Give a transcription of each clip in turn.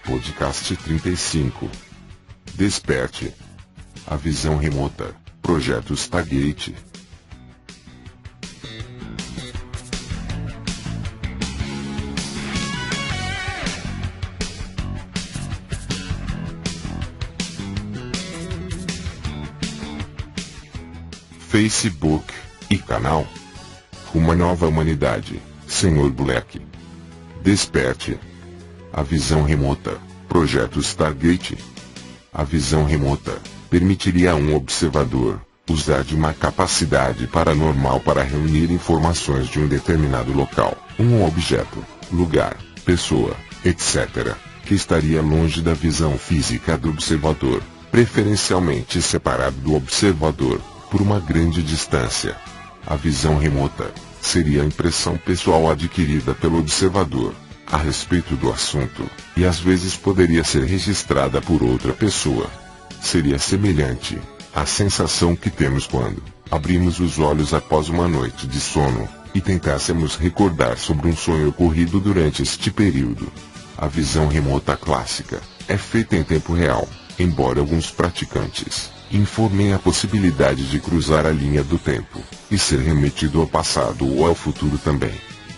Podcast 35. Desperte. A visão remota. Projeto Stargate. Facebook e canal. Uma nova humanidade, Sr. Black. Desperte. A visão remota. Projeto Stargate. A visão remota permitiria a um observador usar de uma capacidade paranormal para reunir informações de um determinado local, um objeto, lugar, pessoa, etc., que estaria longe da visão física do observador, preferencialmente separado do observador por uma grande distância. A visão remota seria a impressão pessoal adquirida pelo observador a respeito do assunto, e às vezes poderia ser registrada por outra pessoa. Seria semelhante à sensação que temos quando abrimos os olhos após uma noite de sono e tentássemos recordar sobre um sonho ocorrido durante este período. A visão remota clássica é feita em tempo real, embora alguns praticantes informem a possibilidade de cruzar a linha do tempo e ser remetido ao passado ou ao futuro também.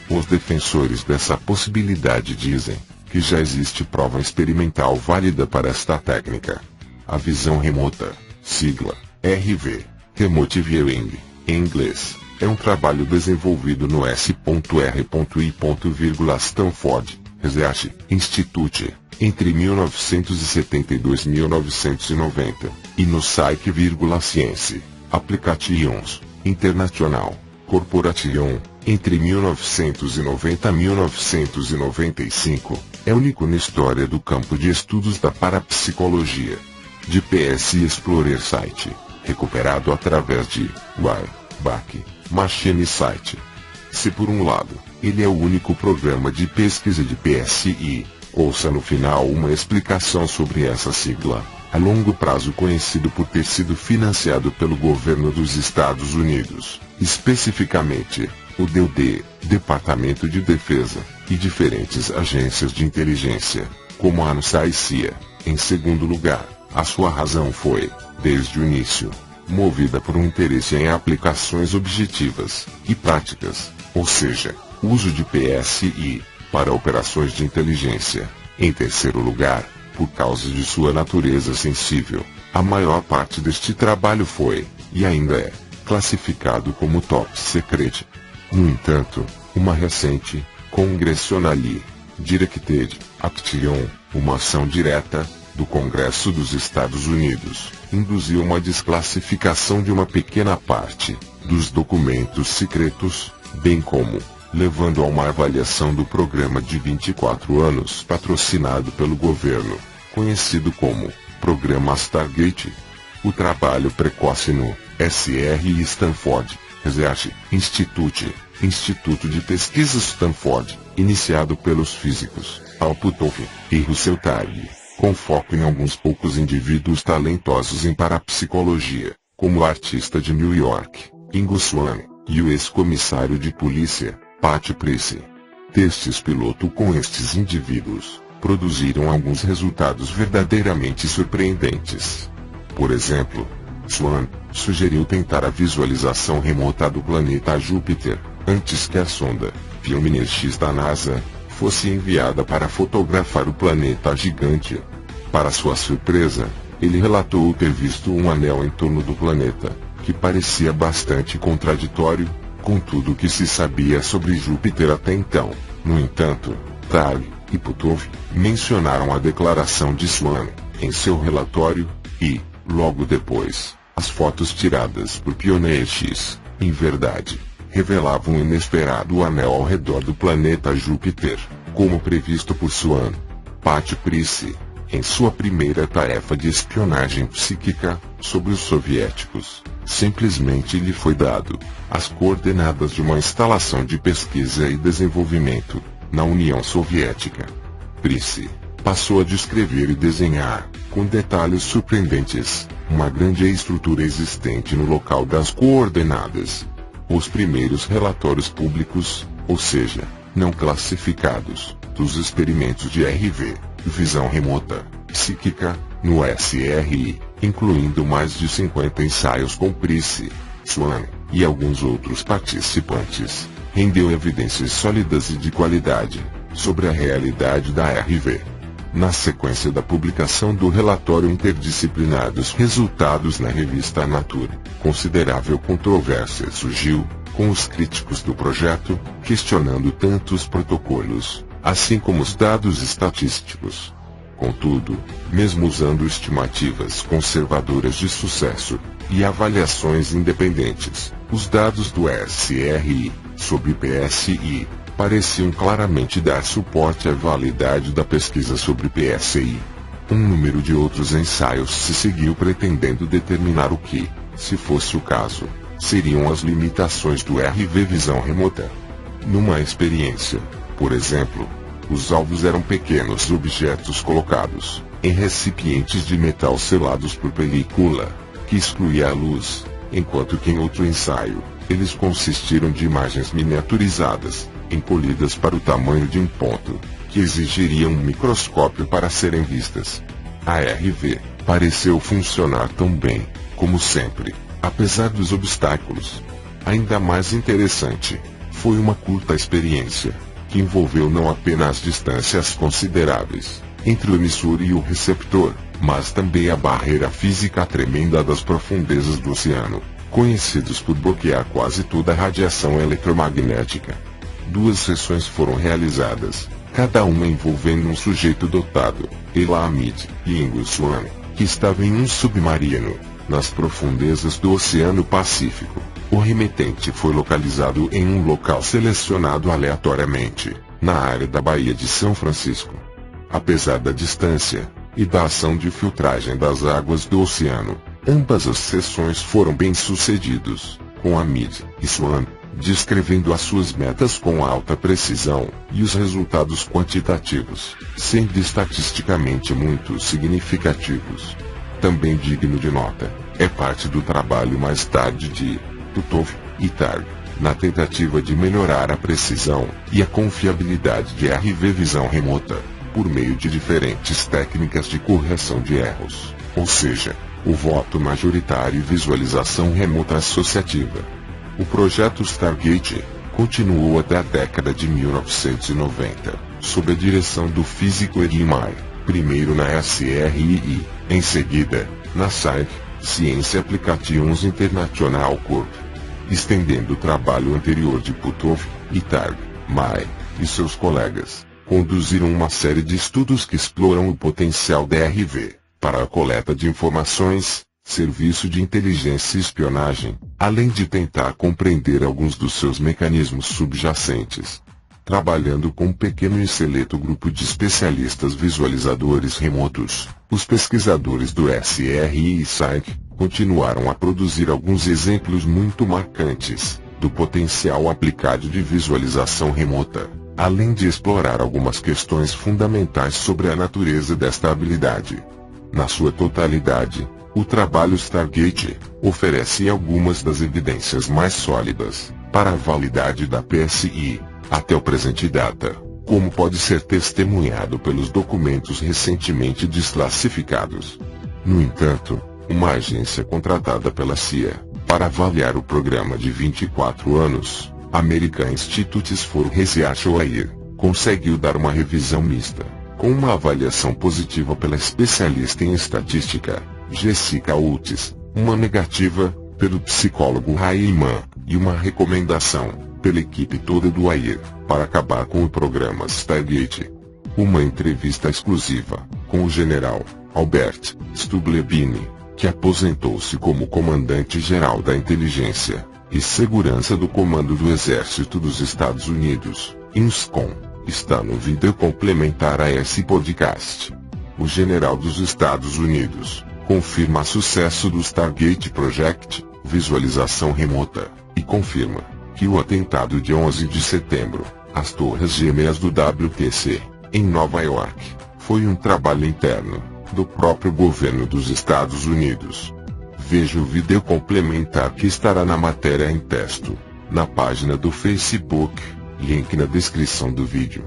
Os defensores dessa possibilidade dizem que já existe prova experimental válida para esta técnica. A visão remota, sigla RV, Remote Viewing, em inglês, é um trabalho desenvolvido no S.R.I. Stanford Research Institute entre 1972 e 1990, e no Psyche, Science Applications International Corporation, entre 1990 e 1995, é único na história do campo de estudos da parapsicologia. De PS Explorer Site, recuperado através de Wayback Machine Site. Se por um lado, ele é o único programa de pesquisa de PSI, ouça no final uma explicação sobre essa sigla, a longo prazo conhecido por ter sido financiado pelo governo dos Estados Unidos, especificamente o DoD, Departamento de Defesa, e diferentes agências de inteligência, como a NSA e CIA. Em segundo lugar, a sua razão foi, desde o início, movida por um interesse em aplicações objetivas e práticas, ou seja, uso de PSI para operações de inteligência. Em terceiro lugar, por causa de sua natureza sensível, a maior parte deste trabalho foi, e ainda é, classificado como top secret. No entanto, uma recente Congressional Directed Action, uma ação direta do Congresso dos Estados Unidos, induziu uma desclassificação de uma pequena parte dos documentos secretos, bem como levando a uma avaliação do programa de 24 anos patrocinado pelo governo, conhecido como Programa Stargate. O trabalho precoce no S.R.I. Stanford Research Institute, Instituto de Pesquisa Stanford, iniciado pelos físicos Paul Puthoff e Russell Targ, com foco em alguns poucos indivíduos talentosos em parapsicologia, como o artista de New York, Ingo Swann, e o ex-comissário de polícia, Pat Price. Testes piloto com estes indivíduos produziram alguns resultados verdadeiramente surpreendentes. Por exemplo, Swann sugeriu tentar a visualização remota do planeta Júpiter, antes que a sonda Pioneer X da NASA fosse enviada para fotografar o planeta gigante. Para sua surpresa, ele relatou ter visto um anel em torno do planeta, que parecia bastante contraditório com tudo o que se sabia sobre Júpiter até então. No entanto, Targ e Puthoff mencionaram a declaração de Swann em seu relatório, e, logo depois, as fotos tiradas por Pioneer X, em verdade, revelavam um inesperado anel ao redor do planeta Júpiter, como previsto por Swann. Pat Price, em sua primeira tarefa de espionagem psíquica sobre os soviéticos, simplesmente lhe foi dado as coordenadas de uma instalação de pesquisa e desenvolvimento na União Soviética. Price passou a descrever e desenhar, com detalhes surpreendentes, uma grande estrutura existente no local das coordenadas. Os primeiros relatórios públicos, ou seja, não classificados, dos experimentos de RV, visão remota, psíquica, no SRI, incluindo mais de 50 ensaios com Prisci, Swan e alguns outros participantes, rendeu evidências sólidas e de qualidade sobre a realidade da RV. Na sequência da publicação do relatório interdisciplinar dos resultados na revista Nature, considerável controvérsia surgiu, com os críticos do projeto, questionando tanto os protocolos, assim como os dados estatísticos. Contudo, mesmo usando estimativas conservadoras de sucesso e avaliações independentes, os dados do SRI sobre PSI pareciam claramente dar suporte à validade da pesquisa sobre PSI. Um número de outros ensaios se seguiu pretendendo determinar o que, se fosse o caso, seriam as limitações do RV visão remota. Numa experiência, por exemplo, os alvos eram pequenos objetos colocados em recipientes de metal selados por película, que excluía a luz, enquanto que em outro ensaio, eles consistiram de imagens miniaturizadas, encolhidas para o tamanho de um ponto, que exigiriam um microscópio para serem vistas. A RV pareceu funcionar tão bem, como sempre, apesar dos obstáculos. Ainda mais interessante, foi uma curta experiência, que envolveu não apenas distâncias consideráveis entre o emissor e o receptor, mas também a barreira física tremenda das profundezas do oceano, conhecidos por bloquear quase toda a radiação eletromagnética. 2 sessões foram realizadas, cada uma envolvendo um sujeito dotado, Ela Hamid e Ingo Swan, que estava em um submarino, nas profundezas do Oceano Pacífico. O remetente foi localizado em um local selecionado aleatoriamente, na área da Baía de São Francisco. Apesar da distância e da ação de filtragem das águas do oceano, ambas as sessões foram bem-sucedidas, com Hamid e Swan descrevendo as suas metas com alta precisão, e os resultados quantitativos, sendo estatisticamente muito significativos. Também digno de nota, é parte do trabalho mais tarde de Puthoff e Targ, na tentativa de melhorar a precisão e a confiabilidade de RV visão remota, por meio de diferentes técnicas de correção de erros, ou seja, o voto majoritário e visualização remota associativa. O projeto Stargate continuou até a década de 1990, sob a direção do físico Eddie Meyer, primeiro na SRI, em seguida, na SAIC, Ciência Applications International Corp., estendendo o trabalho anterior de Puthoff e Targ. Meyer e seus colegas conduziram uma série de estudos que exploram o potencial da RV para a coleta de informações, serviço de inteligência e espionagem, além de tentar compreender alguns dos seus mecanismos subjacentes. Trabalhando com um pequeno e seleto grupo de especialistas visualizadores remotos, os pesquisadores do SRI e SAIC continuaram a produzir alguns exemplos muito marcantes do potencial aplicado de visualização remota, além de explorar algumas questões fundamentais sobre a natureza desta habilidade. Na sua totalidade, o trabalho Stargate oferece algumas das evidências mais sólidas para a validade da PSI, até o presente data, como pode ser testemunhado pelos documentos recentemente desclassificados. No entanto, uma agência contratada pela CIA para avaliar o programa de 24 anos, American Institutes for Research (OIR), conseguiu dar uma revisão mista, com uma avaliação positiva pela especialista em estatística, Jessica Oates, uma negativa, pelo psicólogo Ray Iman, e uma recomendação, pela equipe toda do OIR, para acabar com o programa Stargate. Uma entrevista exclusiva, com o general Albert Stublebini, que aposentou-se como comandante-geral da inteligência e segurança do Comando do Exército dos Estados Unidos, INSCOM, está no vídeo complementar a esse podcast. O general dos Estados Unidos confirma sucesso do Stargate Project, visualização remota, e confirma que o atentado de 11 de setembro, às Torres Gêmeas do WTC, em Nova York, foi um trabalho interno do próprio governo dos Estados Unidos. Veja o vídeo complementar que estará na matéria em texto, na página do Facebook, link na descrição do vídeo.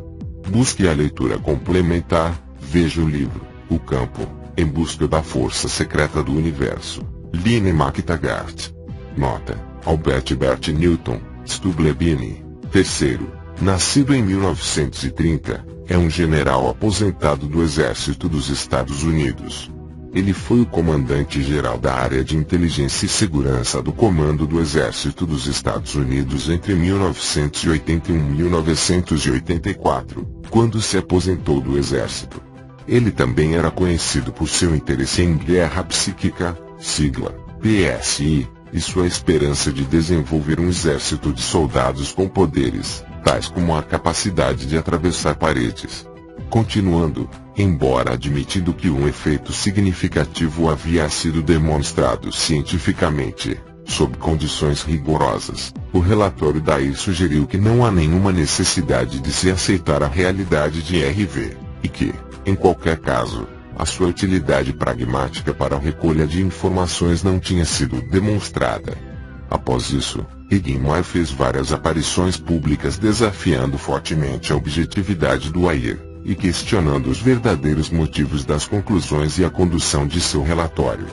Busque a leitura complementar, Veja o livro, O Campo, em busca da força secreta do universo. Line McTaggart. Nota: Albert Bert Newton, Stubblebini, terceiro, nascido em 1930, é um general aposentado do Exército dos Estados Unidos. Ele foi o comandante-geral da área de inteligência e segurança do Comando do Exército dos Estados Unidos entre 1981 e 1984, quando se aposentou do Exército. Ele também era conhecido por seu interesse em guerra psíquica, sigla PSI, e sua esperança de desenvolver um exército de soldados com poderes, tais como a capacidade de atravessar paredes. Continuando, embora admitindo que um efeito significativo havia sido demonstrado cientificamente, sob condições rigorosas, o relatório daí sugeriu que não há nenhuma necessidade de se aceitar a realidade de RV, e que, em qualquer caso, a sua utilidade pragmática para a recolha de informações não tinha sido demonstrada. Após isso, Eggman fez várias aparições públicas desafiando fortemente a objetividade do AIR, e questionando os verdadeiros motivos das conclusões e a condução de seu relatório.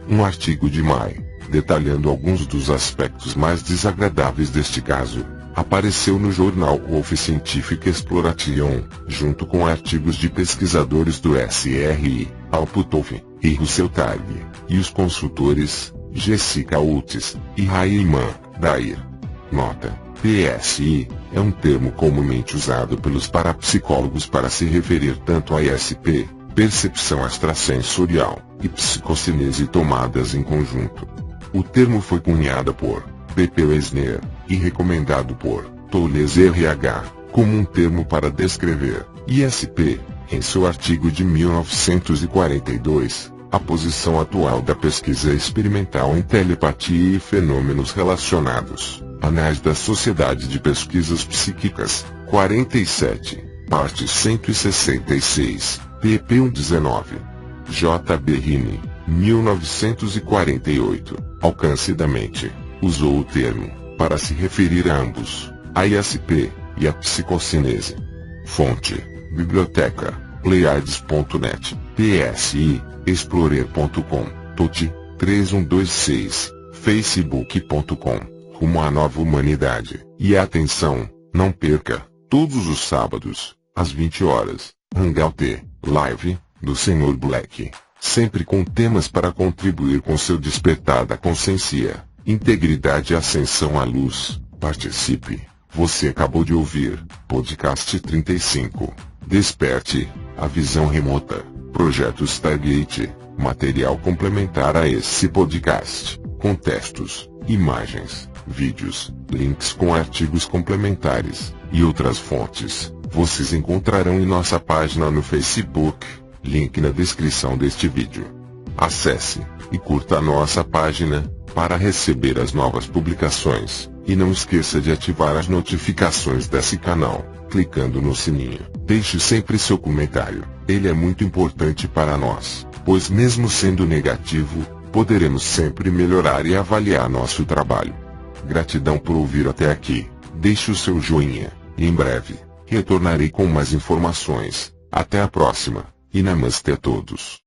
Um artigo de maio, detalhando alguns dos aspectos mais desagradáveis deste caso, apareceu no jornal Wolf Scientific Exploration, junto com artigos de pesquisadores do SRI, Al Puthoff e Russell Targ, e os consultores, Jessica Oates e Rayman Dair. Nota: PSI é um termo comumente usado pelos parapsicólogos para se referir tanto a ISP, percepção extrasensorial, e psicocinese tomadas em conjunto. O termo foi cunhado por B.P. Wisner e recomendado por Towles RH como um termo para descrever ISP, em seu artigo de 1942, a posição atual da pesquisa experimental em telepatia e fenômenos relacionados. Anais da Sociedade de Pesquisas Psíquicas, 47, parte 166, pp. 119. J. Berrini, 1948, alcance da mente, usou o termo, para se referir a ambos, a ISP, e a psicocinese. Fonte: Biblioteca, Pleiades.net, PSI, Explorer.com, TOTI, 3126, Facebook.com. Rumo à nova humanidade. E atenção, não perca, todos os sábados, às 20 horas, Hangout Live, do Sr. Black, sempre com temas para contribuir com seu despertar da consciência, integridade e ascensão à luz. Participe. Você acabou de ouvir, podcast 35, Desperte, a visão remota, Projeto Stargate, material complementar a esse podcast, com textos, imagens, vídeos, links com artigos complementares, e outras fontes, vocês encontrarão em nossa página no Facebook, link na descrição deste vídeo. Acesse, e curta a nossa página, para receber as novas publicações, e não esqueça de ativar as notificações desse canal, clicando no sininho. Deixe sempre seu comentário, ele é muito importante para nós, pois mesmo sendo negativo, poderemos sempre melhorar e avaliar nosso trabalho. Gratidão por ouvir até aqui, deixe o seu joinha, e em breve, retornarei com mais informações. Até a próxima, e namastê a todos.